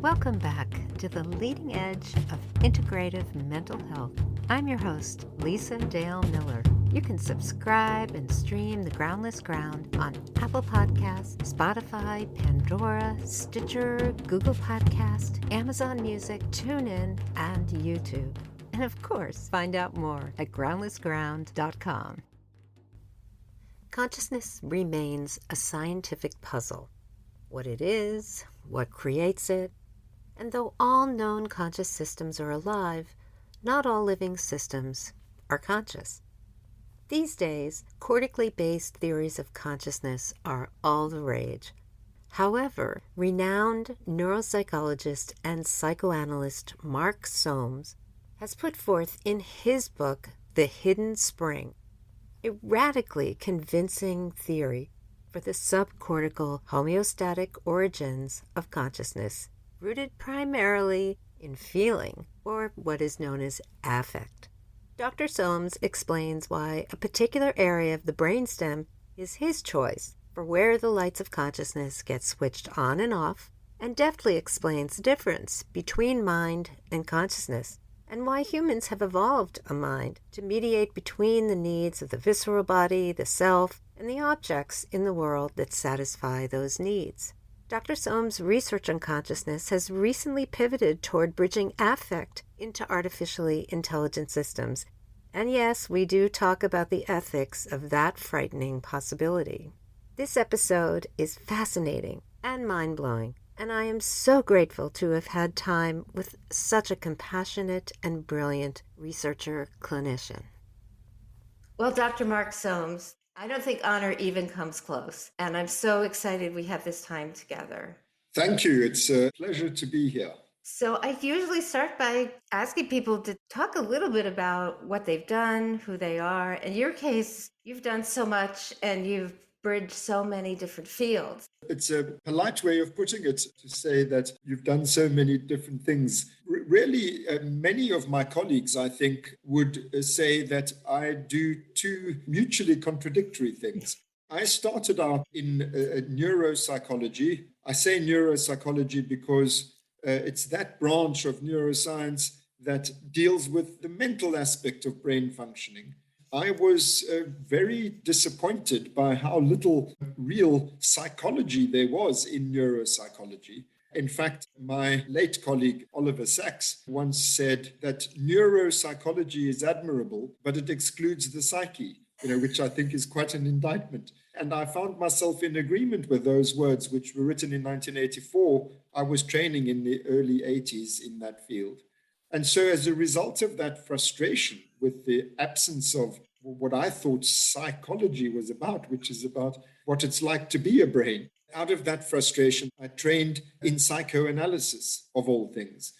Welcome back to the leading edge of integrative mental health. I'm your host, Lisa Dale Miller. You can subscribe and stream The Groundless Ground on Apple Podcasts, Spotify, Pandora, Stitcher, Google Podcast, Amazon Music, TuneIn, and YouTube. And of course, find out more at groundlessground.com. Consciousness remains a scientific puzzle. What it is, what creates it, and though all known conscious systems are alive, not all living systems are conscious. These days, cortically based theories of consciousness are all the rage. However, renowned neuropsychologist and psychoanalyst Mark Solms has put forth in his book, The Hidden Spring, a radically convincing theory for the subcortical homeostatic origins of consciousness, rooted primarily in feeling, or what is known as affect. Dr. Solms explains why a particular area of the brainstem is his choice for where the lights of consciousness get switched on and off, and deftly explains the difference between mind and consciousness, and why humans have evolved a mind to mediate between the needs of the visceral body, the self, and the objects in the world that satisfy those needs. Dr. Solms' research on consciousness has recently pivoted toward bridging affect into artificially intelligent systems. And yes, we do talk about the ethics of that frightening possibility. This episode is fascinating and mind-blowing, and I am so grateful to have had time with such a compassionate and brilliant researcher-clinician. Well, Dr. Mark Solms, I don't think honor even comes close, and I'm so excited we have this time together. Thank you. It's a pleasure to be here. So I usually start by asking people to talk a little bit about what they've done, who they are. In your case, you've done so much and you've bridged so many different fields. It's a polite way of putting it to say that you've done so many different things. Really, many of my colleagues, I think, would say that I do two mutually contradictory things. I started out in neuropsychology. I say neuropsychology because it's that branch of neuroscience that deals with the mental aspect of brain functioning. I was very disappointed by how little real psychology there was in neuropsychology. In fact, my late colleague Oliver Sacks once said that neuropsychology is admirable, but it excludes the psyche, which I think is quite an indictment. And I found myself in agreement with those words, which were written in 1984. I was training in the early 80s in that field. And so as a result of that frustration with the absence of what I thought psychology was about, which is about what it's like to be a brain, out of that frustration, I trained in psychoanalysis, of all things.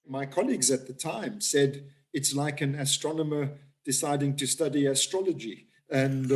My colleagues at the time said it's like an astronomer deciding to study astrology. And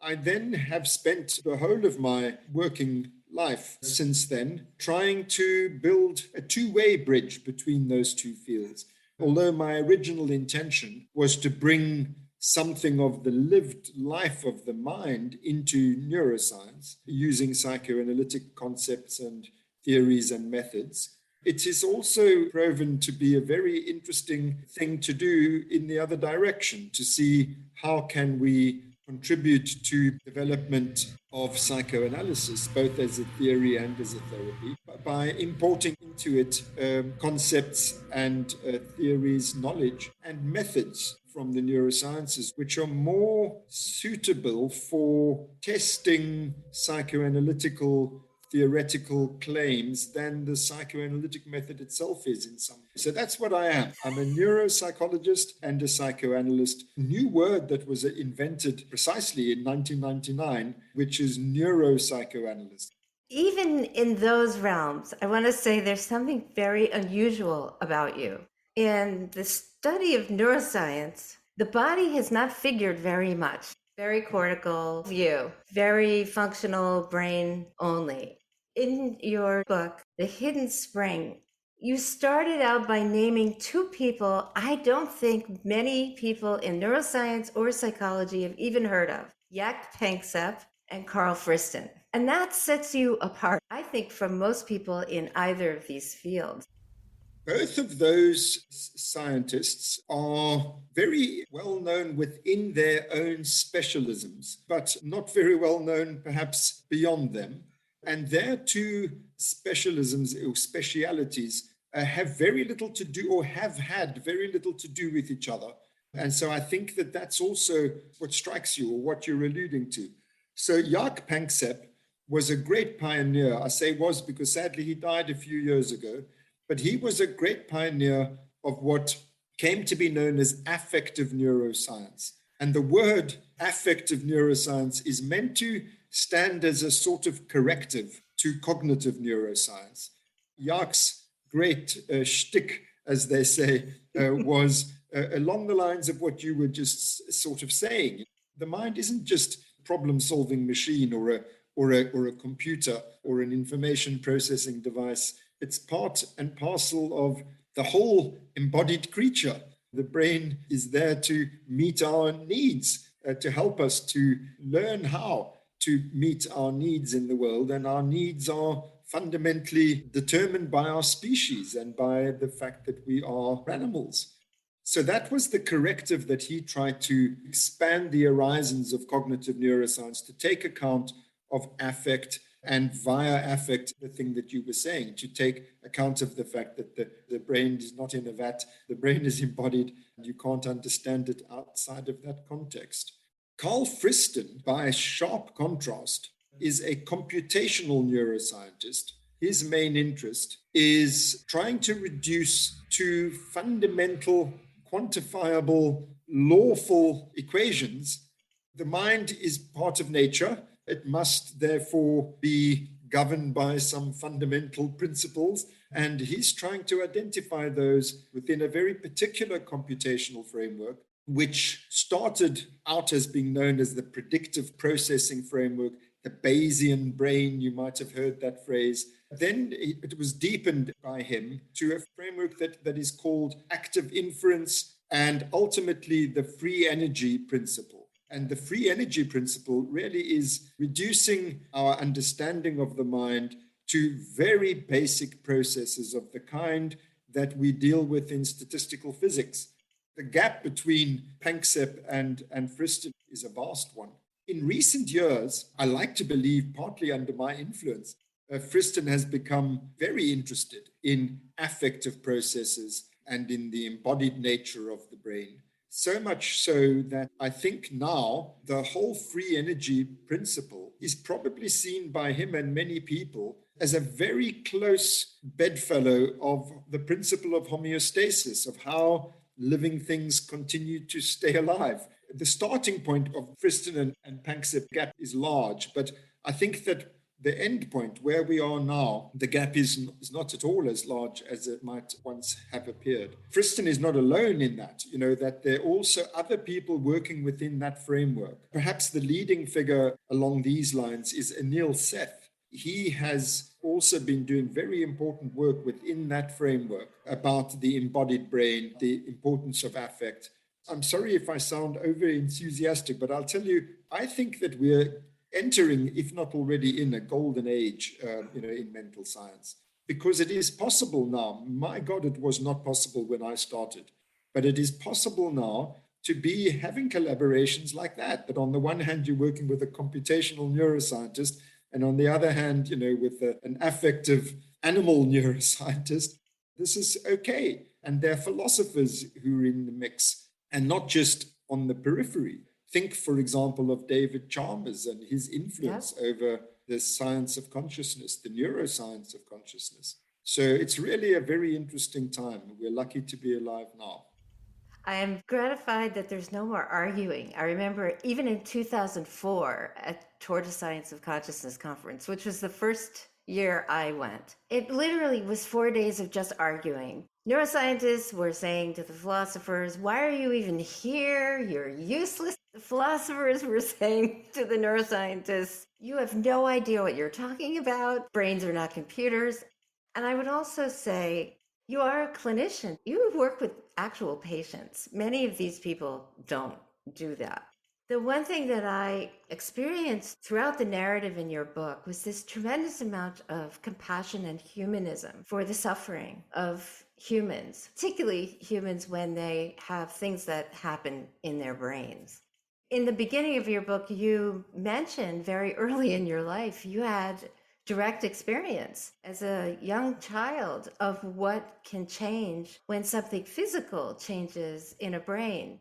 I then have spent the whole of my working life since then trying to build a two-way bridge between those two fields. Although my original intention was to bring something of the lived life of the mind into neuroscience using psychoanalytic concepts and theories and methods, it is also proven to be a very interesting thing to do in the other direction, to see how can we contribute to development of psychoanalysis, both as a theory and as a therapy, by importing into it concepts and theories, knowledge, and methods from the neurosciences, which are more suitable for testing psychoanalytical theoretical claims than the psychoanalytic method itself is in some. So that's what I am. I'm a neuropsychologist and a psychoanalyst. New word that was invented precisely in 1999, which is neuropsychoanalyst. Even in those realms, I want to say there's something very unusual about you. In the study of neuroscience, the body has not figured very much. Very cortical view, very functional brain only. In your book, The Hidden Spring, you started out by naming two people I don't think many people in neuroscience or psychology have even heard of, Jaak Panksepp and Carl Friston. And that sets you apart, I think, from most people in either of these fields. Both of those scientists are very well known within their own specialisms, but not very well known perhaps beyond them. And their two specialisms or specialities have very little to do, or have had very little to do with each other. And so I think that that's also what strikes you, or what you're alluding to. So Jaak Panksepp was a great pioneer. I say was because sadly he died a few years ago. But he was a great pioneer of what came to be known as affective neuroscience. And the word affective neuroscience is meant to stand as a sort of corrective to cognitive neuroscience. Jaak's great shtick, as they say, was along the lines of what you were just sort of saying. The mind isn't just a problem-solving machine or a computer or an information processing device. It's part and parcel of the whole embodied creature. The brain is there to meet our needs, to help us to learn how to meet our needs in the world. And our needs are fundamentally determined by our species and by the fact that we are animals. So that was the corrective that he tried to expand the horizons of cognitive neuroscience, to take account of affect, and via affect, the thing that you were saying, to take account of the fact that the brain is not in a vat, the brain is embodied, and you can't understand it outside of that context. Carl Friston, by sharp contrast, is a computational neuroscientist. His main interest is trying to reduce to fundamental, quantifiable, lawful equations. The mind is part of nature. It must therefore be governed by some fundamental principles, and he's trying to identify those within a very particular computational framework, which started out as being known as the predictive processing framework, the Bayesian brain. You might have heard that phrase. Then it was deepened by him to a framework that is called active inference, and ultimately the free energy principle. And the free energy principle really is reducing our understanding of the mind to very basic processes of the kind that we deal with in statistical physics. The gap between Panksepp and Friston is a vast one. In recent years, I like to believe, partly under my influence, Friston has become very interested in affective processes and in the embodied nature of the brain. So much so that I think now the whole free energy principle is probably seen by him and many people as a very close bedfellow of the principle of homeostasis, of how living things continue to stay alive. The starting point of Friston and Panksepp gap is large, but I think that the end point where we are now, the gap is not at all as large as it might once have appeared. Friston is not alone in that, that there are also other people working within that framework. Perhaps the leading figure along these lines is Anil Seth. He has also been doing very important work within that framework about the embodied brain, the importance of affect. I'm sorry if I sound over enthusiastic, but I'll tell you, I think that we're entering, if not already in, a golden age, in mental science, because it is possible now. My God, it was not possible when I started, but it is possible now to be having collaborations like that. That on the one hand, you're working with a computational neuroscientist, and on the other hand, with an affective animal neuroscientist. This is okay. And there are philosophers who are in the mix, and not just on the periphery. Think, for example, of David Chalmers and his influence over the science of consciousness, the neuroscience of consciousness. So it's really a very interesting time. We're lucky to be alive now. I am gratified that there's no more arguing. I remember even in 2004 at Toward the Science of Consciousness conference, which was the first year I went, it literally was 4 days of just arguing. Neuroscientists were saying to the philosophers, why are you even here? You're useless. The philosophers were saying to the neuroscientists, you have no idea what you're talking about. Brains are not computers. And I would also say, you are a clinician. You work with actual patients. Many of these people don't do that. The one thing that I experienced throughout the narrative in your book was this tremendous amount of compassion and humanism for the suffering of humans, particularly humans when they have things that happen in their brains. In the beginning of your book, you mentioned very early in your life, you had direct experience as a young child of what can change when something physical changes in a brain.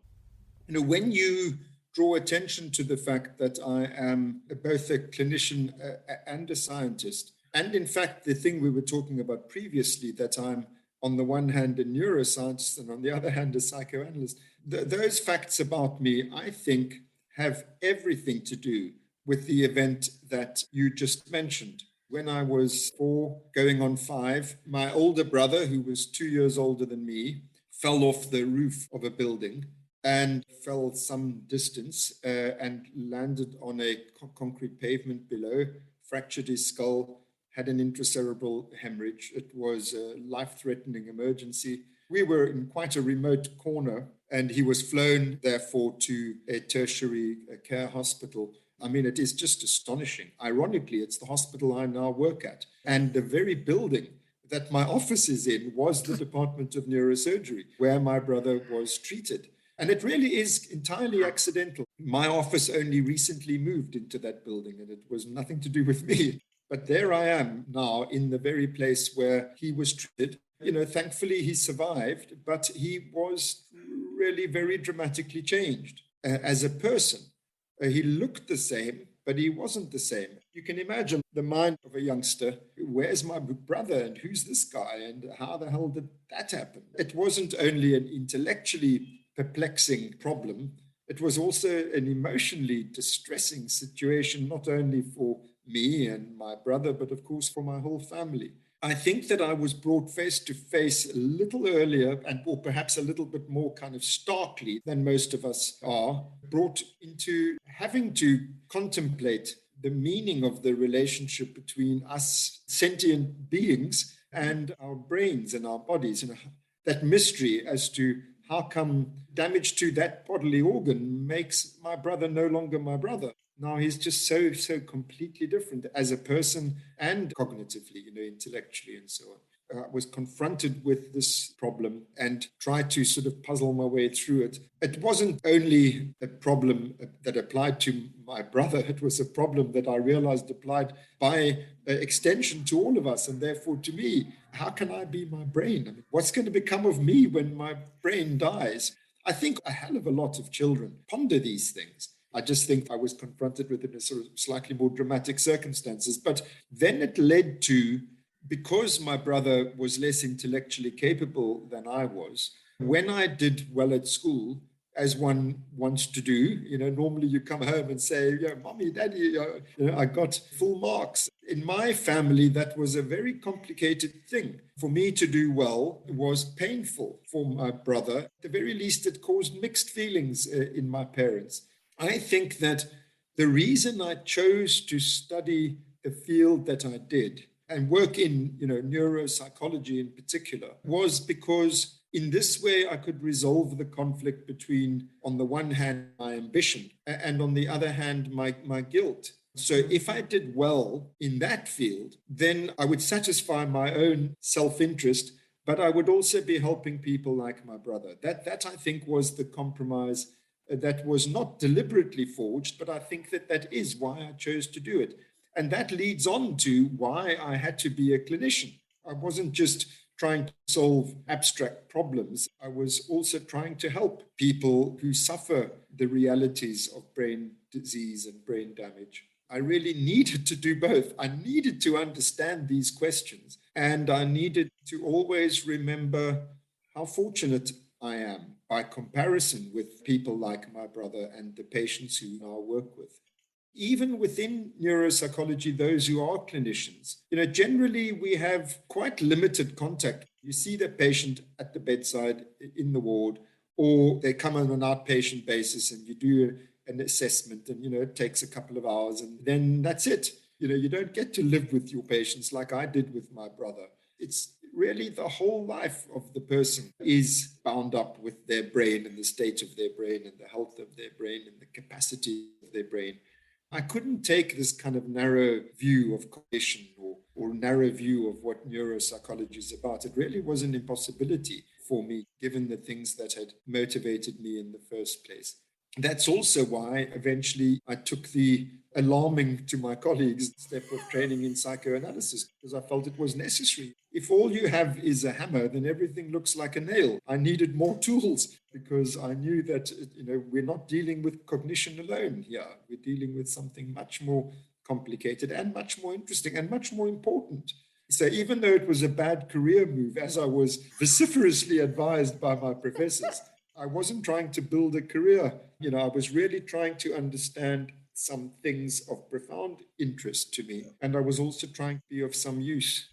When you draw attention to the fact that I am both a clinician and a scientist, and in fact, the thing we were talking about previously, that I'm on the one hand a neuroscientist and on the other hand a psychoanalyst, those facts about me, I think, have everything to do with the event that you just mentioned. When I was 4, going on 5, my older brother, who was 2 years older than me, fell off the roof of a building and fell some distance and landed on a concrete pavement below, fractured his skull, had an intracerebral hemorrhage. It was a life-threatening emergency. We were in quite a remote corner, and he was flown, therefore, to a tertiary care hospital. I mean, it is just astonishing. Ironically, it's the hospital I now work at. And the very building that my office is in was the Department of Neurosurgery, where my brother was treated. And it really is entirely accidental. My office only recently moved into that building, and it was nothing to do with me. But there I am now in the very place where he was treated. Thankfully he survived, but he was really very dramatically changed as a person. He looked the same, but he wasn't the same. You can imagine the mind of a youngster. Where's my brother, and who's this guy, and how the hell did that happen? It wasn't only an intellectually perplexing problem, it was also an emotionally distressing situation, not only for me and my brother, but of course for my whole family. I think that I was brought face to face a little earlier, or perhaps a little bit more kind of starkly than most of us are, brought into having to contemplate the meaning of the relationship between us sentient beings and our brains and our bodies, and that mystery as to how come damage to that bodily organ makes my brother no longer my brother. Now he's just so completely different as a person and cognitively, intellectually and so on. I was confronted with this problem and tried to sort of puzzle my way through it. It wasn't only a problem that applied to my brother, it was a problem that I realized applied by extension to all of us, and therefore to me. How can I be my brain? I mean, what's going to become of me when my brain dies? I think a hell of a lot of children ponder these things. I just think I was confronted with it in sort of slightly more dramatic circumstances. But then it led to, because my brother was less intellectually capable than I was, when I did well at school, as one wants to do, normally you come home and say, mommy, daddy, I got full marks. In my family, that was a very complicated thing. For me to do well was painful. For my brother, at the very least, it caused mixed feelings in my parents. I think that the reason I chose to study the field that I did and work in, neuropsychology in particular, was because in this way I could resolve the conflict between, on the one hand, my ambition, and on the other hand, my guilt. So if I did well in that field, then I would satisfy my own self-interest, but I would also be helping people like my brother. That I think was the compromise that was not deliberately forged, but I think that is why I chose to do it. And that leads on to why I had to be a clinician. I wasn't just trying to solve abstract problems. I was also trying to help people who suffer the realities of brain disease and brain damage. I really needed to do both. I needed to understand these questions, and I needed to always remember how fortunate I am by comparison with people like my brother and the patients who I work with. Even within neuropsychology, those who are clinicians, generally we have quite limited contact. You see the patient at the bedside in the ward, or they come on an outpatient basis and you do an assessment and, it takes a couple of hours and then that's it. You don't get to live with your patients like I did with my brother. It's really the whole life of the person is bound up with their brain and the state of their brain and the health of their brain and the capacity of their brain. I couldn't take this kind of narrow view of cognition or narrow view of what neuropsychology is about. It really was an impossibility for me, given the things that had motivated me in the first place. That's also why eventually I took the alarming to my colleagues step of training in psychoanalysis, because I felt it was necessary. If all you have is a hammer, then everything looks like a nail. I needed more tools because I knew that, we're not dealing with cognition alone here. We're dealing with something much more complicated and much more interesting and much more important. So even though it was a bad career move, as I was vociferously advised by my professors, I wasn't trying to build a career. I was really trying to understand some things of profound interest to me. And I was also trying to be of some use.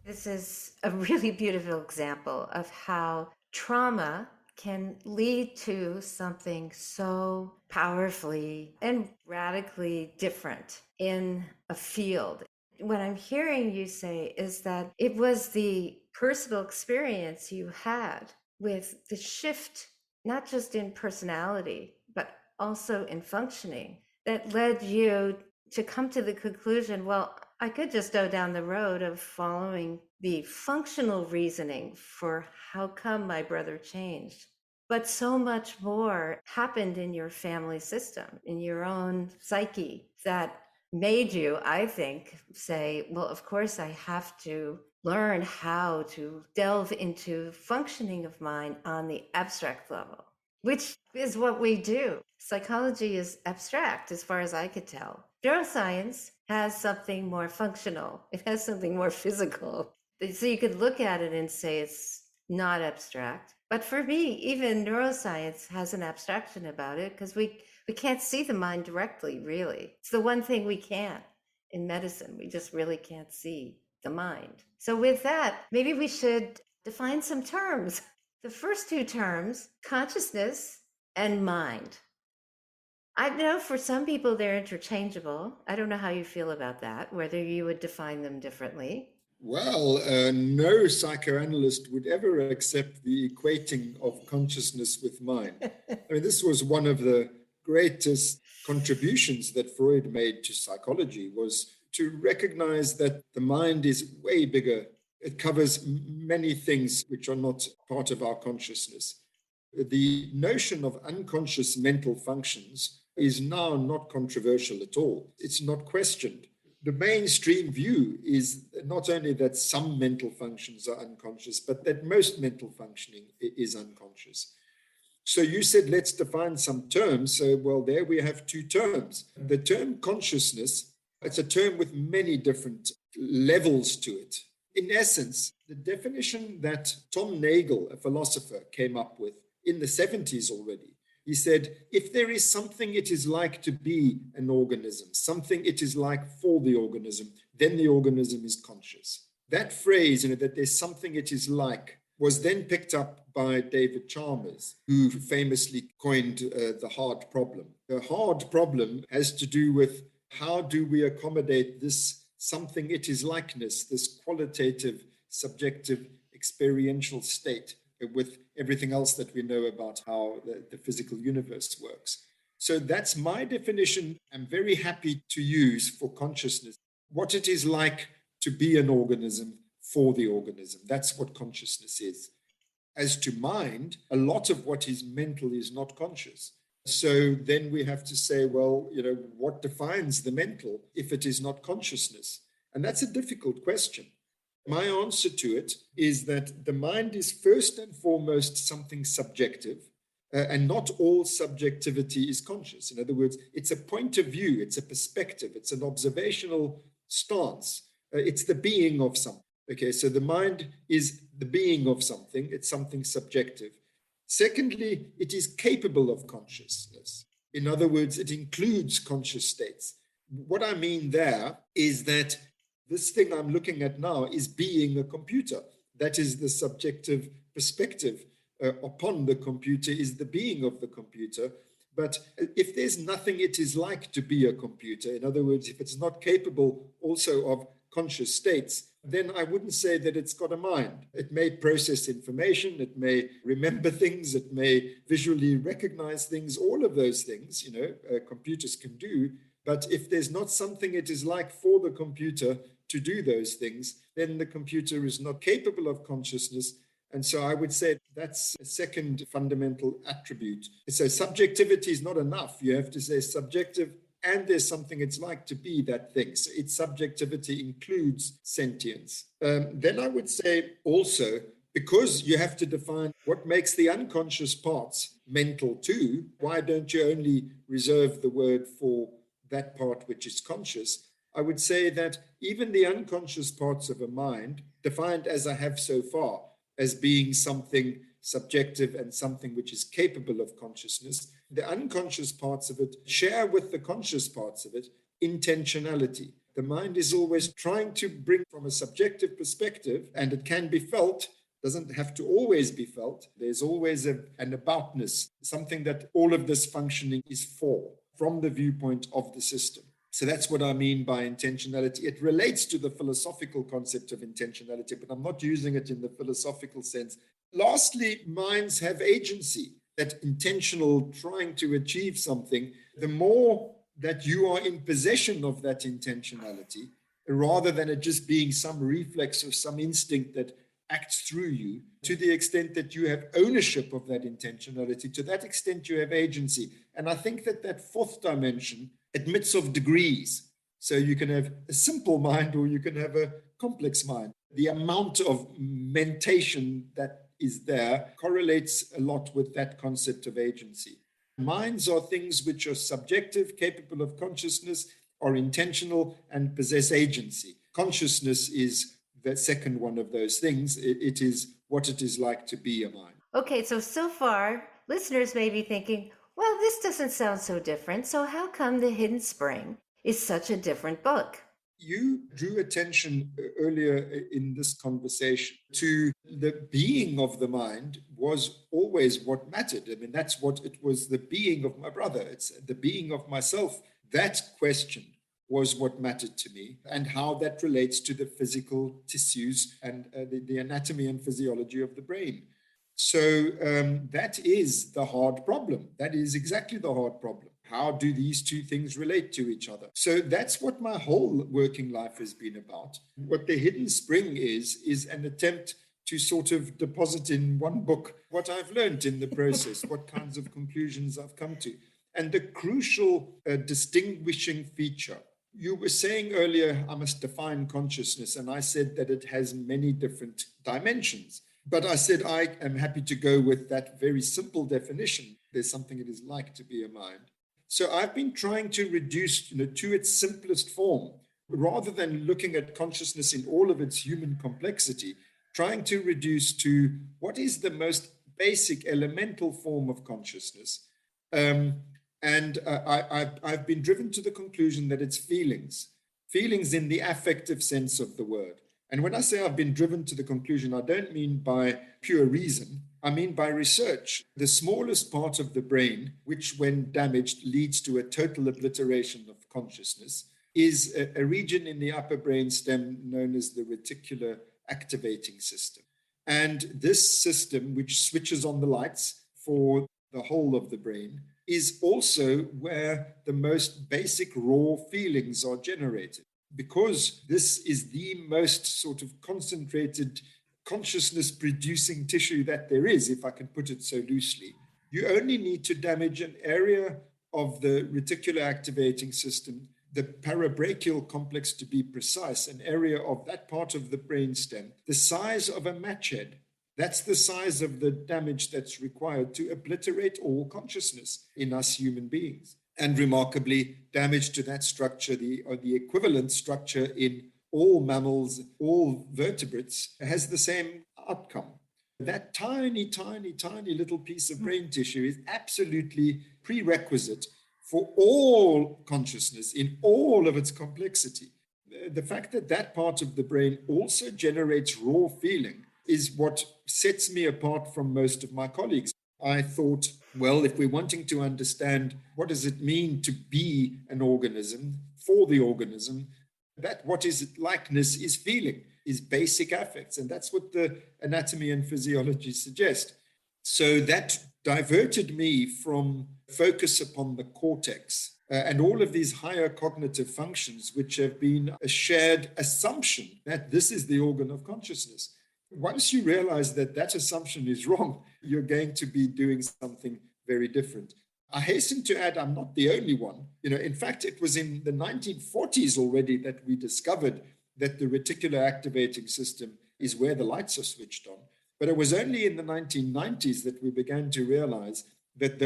This is a really beautiful example of how trauma can lead to something so powerfully and radically different in a field. What I'm hearing you say is that it was the personal experience you had with the shift, not just in personality, but also in functioning, that led you to come to the conclusion, well, I could just go down the road of following the functional reasoning for how come my brother changed. But so much more happened in your family system, in your own psyche, that made you, I think, say, well, of course I have to learn how to delve into functioning of mind on the abstract level, which is what we do. Psychology is abstract as far as I could tell. Neuroscience has something more functional. It has something more physical. So you could look at it and say it's not abstract. But for me, even neuroscience has an abstraction about it because we can't see the mind directly, really. It's the one thing we can't in medicine. We just really can't see the mind. So with that, maybe we should define some terms. The first two terms, consciousness and mind. I know for some people they're interchangeable. I don't know how you feel about that, whether you would define them differently. Well, no psychoanalyst would ever accept the equating of consciousness with mind. I mean, this was one of the greatest contributions that Freud made to psychology, was to recognize that the mind is way bigger. It covers many things which are not part of our consciousness. The notion of unconscious mental functions is now not controversial at all. It's not questioned. The mainstream view is not only that some mental functions are unconscious, but that most mental functioning is unconscious. So you said, let's define some terms. So, well, there we have two terms. The term consciousness, it's a term with many different levels to it. In essence, the definition that Tom Nagel, a philosopher, came up with in the 70s already, he said, if there is something it is like to be an organism, something it is like for the organism, then the organism is conscious. That phrase, that there's something it is like, was then picked up by David Chalmers, who famously coined the hard problem. The hard problem has to do with how do we accommodate this something it is likeness, this qualitative, subjective, experiential state with everything else that we know about how the physical universe works. So that's my definition I'm very happy to use for consciousness, what it is like to be an organism for the organism. That's what consciousness is. As to mind, a lot of what is mental is not conscious. So then we have to say, well, what defines the mental if it is not consciousness? And that's a difficult question. My answer to it is that the mind is first and foremost something subjective, and not all subjectivity is conscious. In other words, it's a point of view, it's a perspective, it's an observational stance, it's the being of something. Okay, so the mind is the being of something, it's something subjective. Secondly, it is capable of consciousness. In other words, it includes conscious states. What I mean there is that this thing I'm looking at now is being a computer. That is the subjective perspective upon the computer, is the being of the computer. But if there's nothing it is like to be a computer, in other words, if it's not capable also of conscious states, then I wouldn't say that it's got a mind. It may process information, it may remember things, it may visually recognize things, all of those things, computers can do. But if there's not something it is like for the computer to do those things, then the computer is not capable of consciousness. And so I would say that's a second fundamental attribute. So subjectivity is not enough. You have to say subjective, and there's something it's like to be that thing. So its subjectivity includes sentience. Then I would say also, because you have to define what makes the unconscious parts mental too, why don't you only reserve the word for that part which is conscious? I would say that even the unconscious parts of a mind, defined as I have so far, as being something subjective and something which is capable of consciousness, the unconscious parts of it share with the conscious parts of it intentionality. The mind is always trying to bring from a subjective perspective, and it can be felt, doesn't have to always be felt. There's always an aboutness, something that all of this functioning is for, from the viewpoint of the system. So that's what I mean by intentionality. It relates to the philosophical concept of intentionality, but I'm not using it in the philosophical sense. Lastly, minds have agency, that intentional trying to achieve something. The more that you are in possession of that intentionality, rather than it just being some reflex or some instinct that acts through you, to the extent that you have ownership of that intentionality, to that extent you have agency. And I think that that fourth dimension admits of degrees. So you can have a simple mind or you can have a complex mind. The amount of mentation that is there correlates a lot with that concept of agency. Minds are things which are subjective, capable of consciousness, are intentional, and possess agency. Consciousness is the second one of those things. It is what it is like to be a mind. Okay, so far, listeners may be thinking, well, this doesn't sound so different, so how come The Hidden Spring is such a different book? You drew attention earlier in this conversation to the being of the mind was always what mattered. I mean, that's what it was, the being of my brother. It's the being of myself. That question was what mattered to me, and how that relates to the physical tissues and the anatomy and physiology of the brain. So that is the hard problem. That is exactly the hard problem. How do these two things relate to each other? So that's what my whole working life has been about. What The Hidden Spring is an attempt to sort of deposit in one book what I've learned in the process, what kinds of conclusions I've come to. And the crucial distinguishing feature, you were saying earlier, I must define consciousness, and I said that it has many different dimensions. But I said I am happy to go with that very simple definition. There's something it is like to be a mind. So I've been trying to reduce to its simplest form, rather than looking at consciousness in all of its human complexity, trying to reduce to what is the most basic elemental form of consciousness. I've been driven to the conclusion that it's feelings in the affective sense of the word. And when I say I've been driven to the conclusion, I don't mean by pure reason. I mean by research. The smallest part of the brain, which when damaged leads to a total obliteration of consciousness, is a region in the upper brain stem known as the reticular activating system. And this system, which switches on the lights for the whole of the brain, is also where the most basic raw feelings are generated. Because this is the most sort of concentrated consciousness-producing tissue that there is, if I can put it so loosely, you only need to damage an area of the reticular activating system, the parabrachial complex to be precise, an area of that part of the brainstem, the size of a match head. That's the size of the damage that's required to obliterate all consciousness in us human beings. And remarkably, damage to that structure, the equivalent structure in all mammals, all vertebrates, has the same outcome. That tiny, tiny, tiny little piece of brain tissue is absolutely prerequisite for all consciousness in all of its complexity. The fact that that part of the brain also generates raw feeling is what sets me apart from most of my colleagues. I thought, well, if we're wanting to understand what does it mean to be an organism, for the organism, that what is it likeness is feeling. is basic affects. And that's what the anatomy and physiology suggest. So that diverted me from focus upon the cortex and all of these higher cognitive functions, which have been a shared assumption that this is the organ of consciousness. Once you realize that that assumption is wrong, you're going to be doing something very different. I hasten to add, I'm not the only one. In fact, it was in the 1940s already that we discovered that the reticular activating system is where the lights are switched on. But it was only in the 1990s that we began to realize that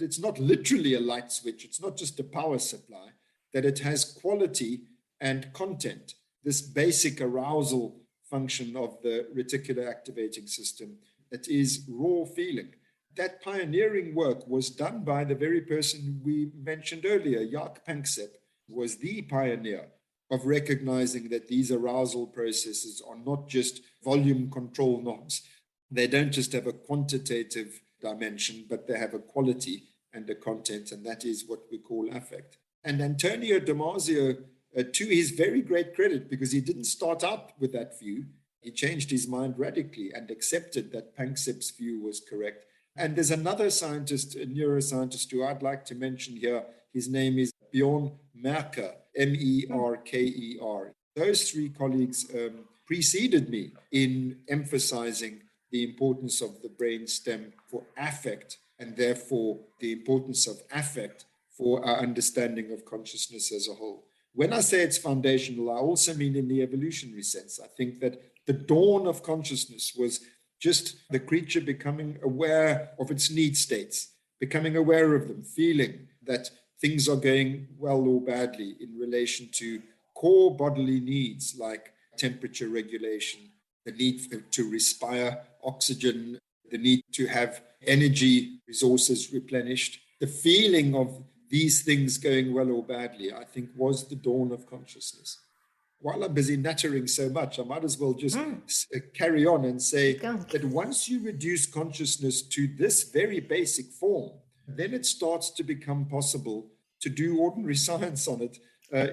it's not literally a light switch, it's not just a power supply, that it has quality and content, this basic arousal function of the reticular activating system that is raw feeling. That pioneering work was done by the very person we mentioned earlier. York Psychoanalytic was the pioneer of recognizing that these arousal processes are not just volume control knobs. They don't just have a quantitative dimension, but they have a quality and a content, and that is what we call affect. And Antonio Damasio, to his very great credit, because he didn't start out with that view, he changed his mind radically and accepted that Panksepp's view was correct. And there's another scientist, a neuroscientist, who I'd like to mention here. His name is Bjorn Merker, Merker. Those three colleagues preceded me in emphasizing the importance of the brain stem for affect, and therefore the importance of affect for our understanding of consciousness as a whole. When I say it's foundational, I also mean in the evolutionary sense. I think that the dawn of consciousness was just the creature becoming aware of its need states, becoming aware of them, feeling that things are going well or badly in relation to core bodily needs like temperature regulation, the need to respire oxygen, the need to have energy resources replenished. The feeling of these things going well or badly, I think, was the dawn of consciousness. While I'm busy nattering so much, I might as well just carry on and say that once you reduce consciousness to this very basic form, then it starts to become possible to do ordinary science on it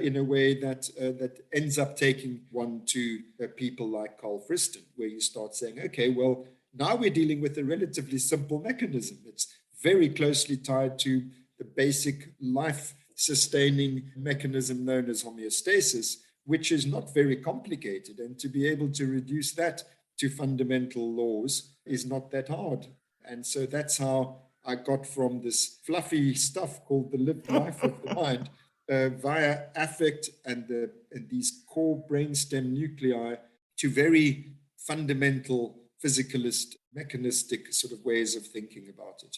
in a way that ends up taking one to people like Carl Friston, where you start saying, okay, well, now we're dealing with a relatively simple mechanism. It's very closely tied to the basic life-sustaining mechanism known as homeostasis, which is not very complicated. And to be able to reduce that to fundamental laws is not that hard. And so that's how I got from this fluffy stuff called the lived life of the mind via affect and these core brainstem nuclei to very fundamental physicalist, mechanistic sort of ways of thinking about it.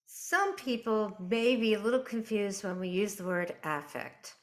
Some people may be a little confused when we use the word affect,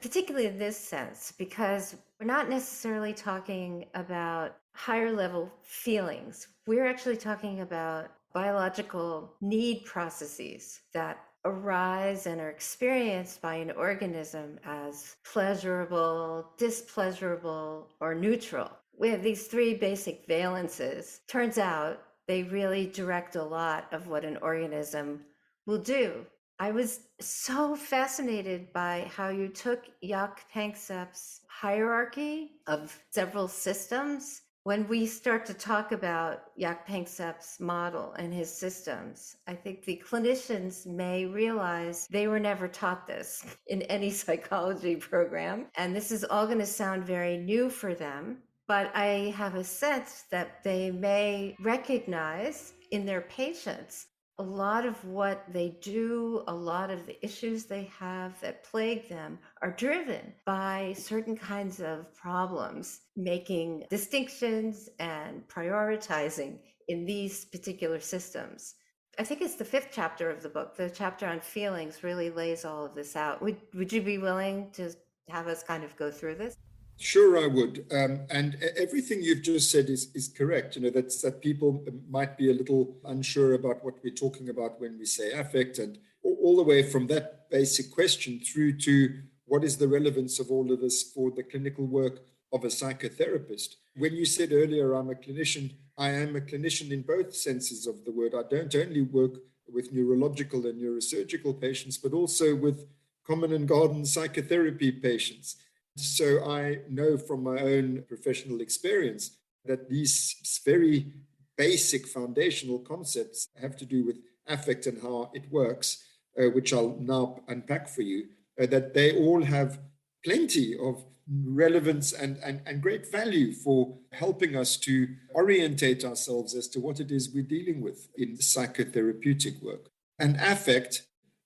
particularly in this sense, because we're not necessarily talking about higher level feelings. We're actually talking about biological need processes that arise and are experienced by an organism as pleasurable, displeasurable, or neutral. We have these three basic valences. Turns out they really direct a lot of what an organism will do. I was so fascinated by how you took York Panksepp's hierarchy of several systems. When we start to talk about York Panksepp's model and his systems, I think the clinicians may realize they were never taught this in any psychology program. And this is all going to sound very new for them. But I have a sense that they may recognize in their patients a lot of what they do, a lot of the issues they have that plague them are driven by certain kinds of problems, making distinctions and prioritizing in these particular systems. I think it's the 5th chapter of the book. The chapter on feelings really lays all of this out. Would you be willing to have us kind of go through this? Sure, I would. And everything you've just said is correct. That people might be a little unsure about what we're talking about when we say affect, and all the way from that basic question through to what is the relevance of all of this for the clinical work of a psychotherapist. When you said earlier, I'm a clinician, I am a clinician in both senses of the word. I don't only work with neurological and neurosurgical patients, but also with common and garden psychotherapy patients. So I know from my own professional experience that these very basic foundational concepts have to do with affect and how it works, which I'll now unpack for you, that they all have plenty of relevance and great value for helping us to orientate ourselves as to what it is we're dealing with in psychotherapeutic work. And affect,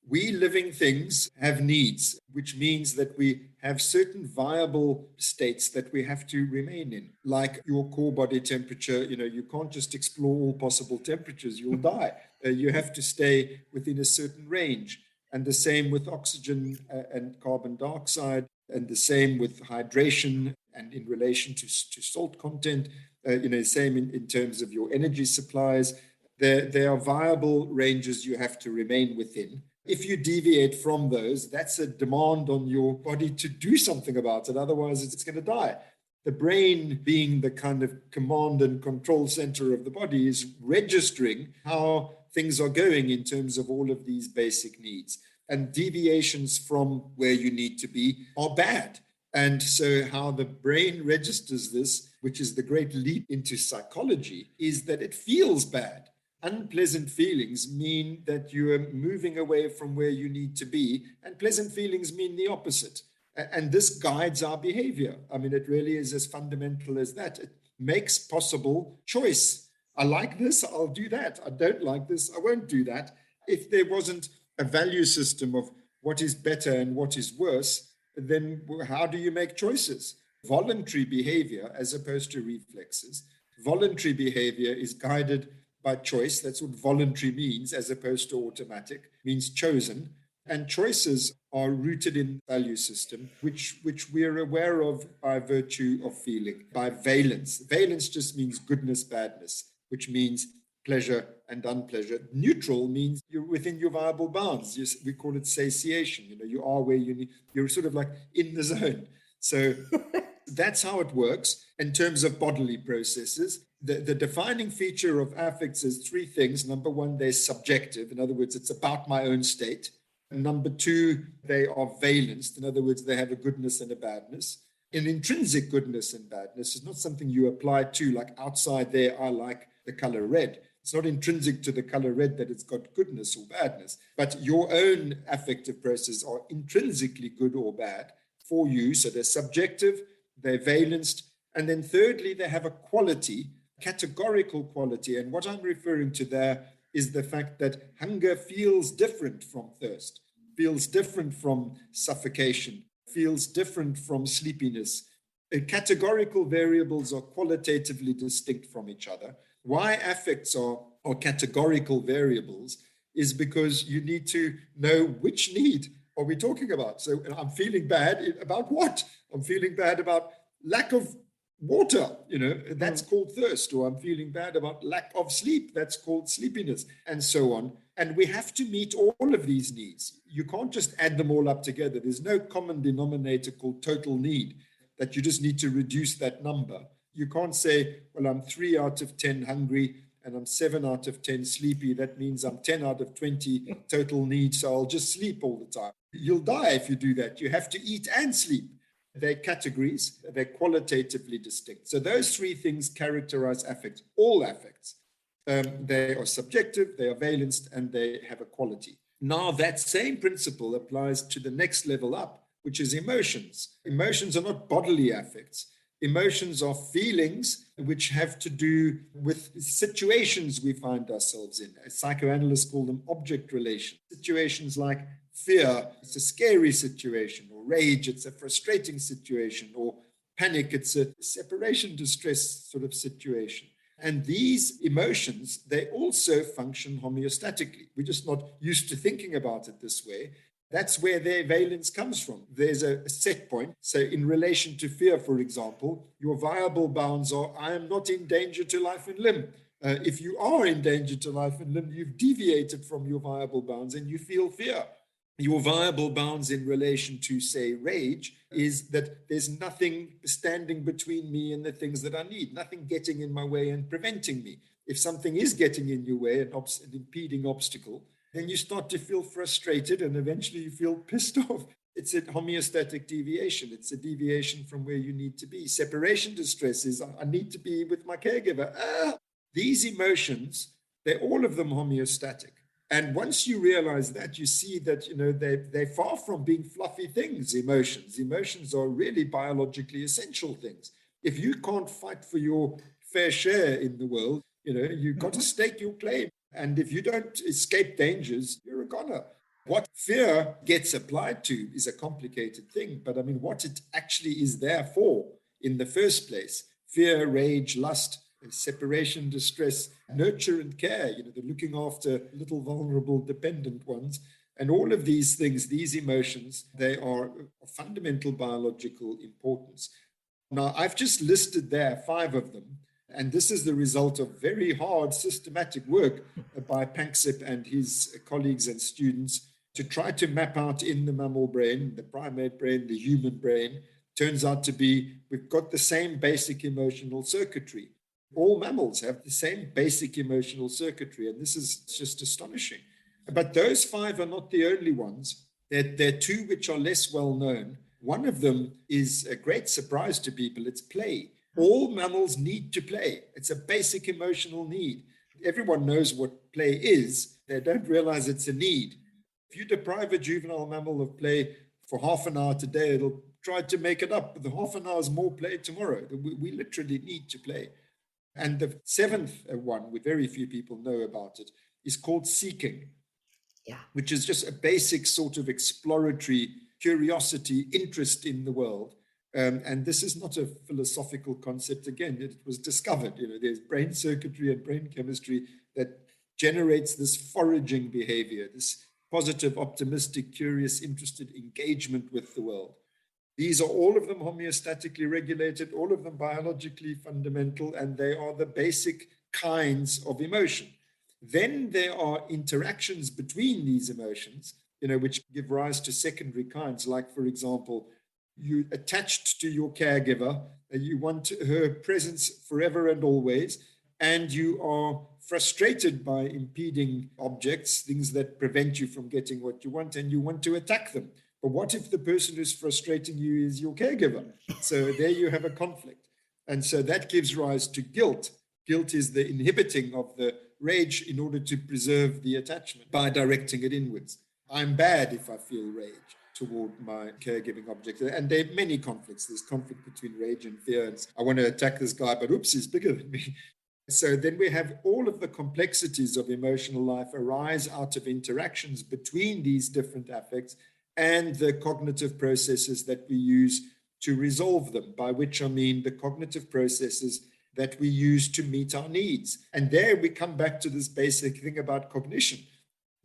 we living things have needs, which means that we have certain viable states that we have to remain in, like your core body temperature. You can't just explore all possible temperatures, you'll die. You have to stay within a certain range. And the same with oxygen and carbon dioxide, and the same with hydration and in relation to salt content, same in terms of your energy supplies. There are viable ranges you have to remain within. If you deviate from those, that's a demand on your body to do something about it. Otherwise, it's going to die. The brain, being the kind of command and control center of the body, is registering how things are going in terms of all of these basic needs. And deviations from where you need to be are bad. And so how the brain registers this, which is the great leap into psychology, is that it feels bad. Unpleasant feelings mean that you are moving away from where you need to be, and pleasant feelings mean the opposite. And this guides our behavior. I mean, it really is as fundamental as that. It makes possible choice. I like this, I'll do that. I don't like this, I won't do that. If there wasn't a value system of what is better and what is worse, then how do you make choices? Voluntary behavior as opposed to reflexes. Voluntary behavior is guided by choice. That's what voluntary means, as opposed to automatic, means chosen. And choices are rooted in value system, which we're aware of by virtue of feeling, by valence. Valence just means goodness, badness, which means pleasure and unpleasure. Neutral means you're within your viable bounds. We call it satiation. You are where you need, you're sort of like in the zone. So that's how it works in terms of bodily processes. The defining feature of affects is three things. Number one, they're subjective. In other words, it's about my own state. And number two, they are valenced. In other words, they have a goodness and a badness. An intrinsic goodness and badness is not something you apply to, like outside there, I like the color red. It's not intrinsic to the color red that it's got goodness or badness, but your own affective processes are intrinsically good or bad for you. So they're subjective, they're valenced. And then thirdly, they have a quality, categorical quality. And what I'm referring to there is the fact that hunger feels different from thirst, feels different from suffocation, feels different from sleepiness. Categorical variables are qualitatively distinct from each other. Why affects are categorical variables is because you need to know which need are we talking about. So I'm feeling bad about what? I'm feeling bad about lack of water, that's called thirst, or I'm feeling bad about lack of sleep, that's called sleepiness, and so on. And we have to meet all of these needs. You can't just add them all up together. There's no common denominator called total need that you just need to reduce that number. You can't say, well, I'm 3 out of 10 hungry and I'm 7 out of 10 sleepy. That means I'm 10 out of 20 total need, so I'll just sleep all the time. You'll die if you do that. You have to eat and sleep. They're categories, they're qualitatively distinct. So those three things characterize affects, all affects. They are subjective, they are valenced, and they have a quality. Now that same principle applies to the next level up, which is emotions. Emotions are not bodily affects. Emotions are feelings which have to do with situations we find ourselves in. Psychoanalysts call them object relations. Situations like fear, it's a scary situation, or rage, it's a frustrating situation, or panic, it's a separation distress sort of situation. And these emotions, they also function homeostatically. We're just not used to thinking about it this way. That's where their valence comes from. There's a set point. So in relation to fear, for example, your viable bounds are, I am not in danger to life and limb. If you are in danger to life and limb, you've deviated from your viable bounds and you feel fear. Your viable bounds in relation to, say, rage is that there's nothing standing between me and the things that I need, nothing getting in my way and preventing me. If something is getting in your way, an impeding obstacle, then you start to feel frustrated and eventually you feel pissed off. It's a homeostatic deviation. It's a deviation from where you need to be. Separation distress is, I need to be with my caregiver. These emotions, they're all of them homeostatic. And once you realize that, you see that, they're far from being fluffy things, emotions. Emotions are really biologically essential things. If you can't fight for your fair share in the world, you've got to stake your claim. And if you don't escape dangers, you're a goner. What fear gets applied to is a complicated thing. But I mean, what it actually is there for in the first place, fear, rage, lust, separation, distress, nurture and care, the looking after little vulnerable dependent ones. And all of these things, these emotions, they are of fundamental biological importance. Now, I've just listed there 5 of them. And this is the result of very hard systematic work by Panksepp and his colleagues and students to try to map out in the mammal brain, the primate brain, the human brain. Turns out to be, we've got the same basic emotional circuitry. All mammals have the same basic emotional circuitry, and this is just astonishing. But those 5 are not the only ones. There are 2 which are less well known. One of them is a great surprise to people. It's play. All mammals need to play. It's a basic emotional need. Everyone knows what play is. They don't realize it's a need. If you deprive a juvenile mammal of play for half an hour today, it'll try to make it up. The half an hour's more play tomorrow. We literally need to play. And the 7th one, which very few people know about it, is called seeking, which is just a basic sort of exploratory curiosity, interest in the world. And this is not a philosophical concept. Again, it was discovered. There's brain circuitry and brain chemistry that generates this foraging behavior, this positive, optimistic, curious, interested engagement with the world. These are all of them homeostatically regulated, all of them biologically fundamental, and they are the basic kinds of emotion. Then there are interactions between these emotions, which give rise to secondary kinds, like, for example, you're attached to your caregiver, you want her presence forever and always, and you are frustrated by impeding objects, things that prevent you from getting what you want, and you want to attack them. But what if the person who's frustrating you is your caregiver? So there you have a conflict. And so that gives rise to guilt. Guilt is the inhibiting of the rage in order to preserve the attachment by directing it inwards. I'm bad if I feel rage toward my caregiving object. And there are many conflicts. There's conflict between rage and fear. And I want to attack this guy, but oops, he's bigger than me. So then we have all of the complexities of emotional life arise out of interactions between these different affects and the cognitive processes that we use to resolve them, by which I mean the cognitive processes that we use to meet our needs. And there we come back to this basic thing about cognition.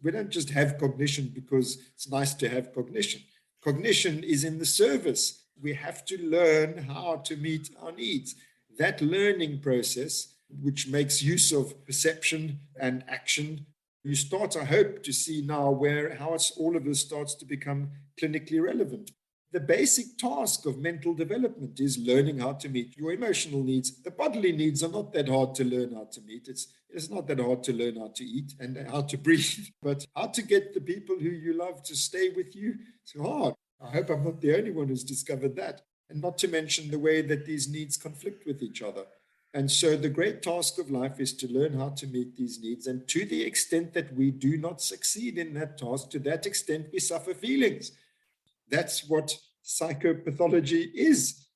We don't just have cognition because it's nice to have cognition. Cognition is in the service. We have to learn how to meet our needs. That learning process, which makes use of perception and action, you start, I hope, to see now how all of this starts to become clinically relevant. The basic task of mental development is learning how to meet your emotional needs. The bodily needs are not that hard to learn how to meet. It's not that hard to learn how to eat and how to breathe, but how to get the people who you love to stay with you, it's hard. I hope I'm not the only one who's discovered that. And not to mention the way that these needs conflict with each other. And so the great task of life is to learn how to meet these needs. And to the extent that we do not succeed in that task, to that extent we suffer feelings. That's what psychopathology is.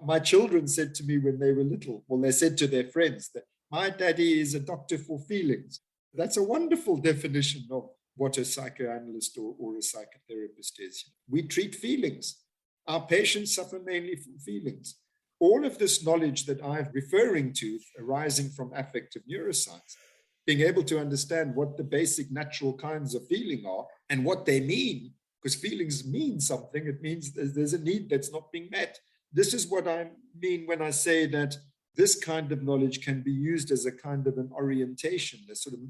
My children said to me when they were little, well, they said to their friends that my daddy is a doctor for feelings. That's a wonderful definition of what a psychoanalyst or a psychotherapist is. We treat feelings. Our patients suffer mainly from feelings. All of this knowledge that I'm referring to arising from affective neuroscience, being able to understand what the basic natural kinds of feeling are and what they mean, because feelings mean something. It means there's a need that's not being met. This is what I mean when I say that this kind of knowledge can be used as a kind of an orientation, a sort of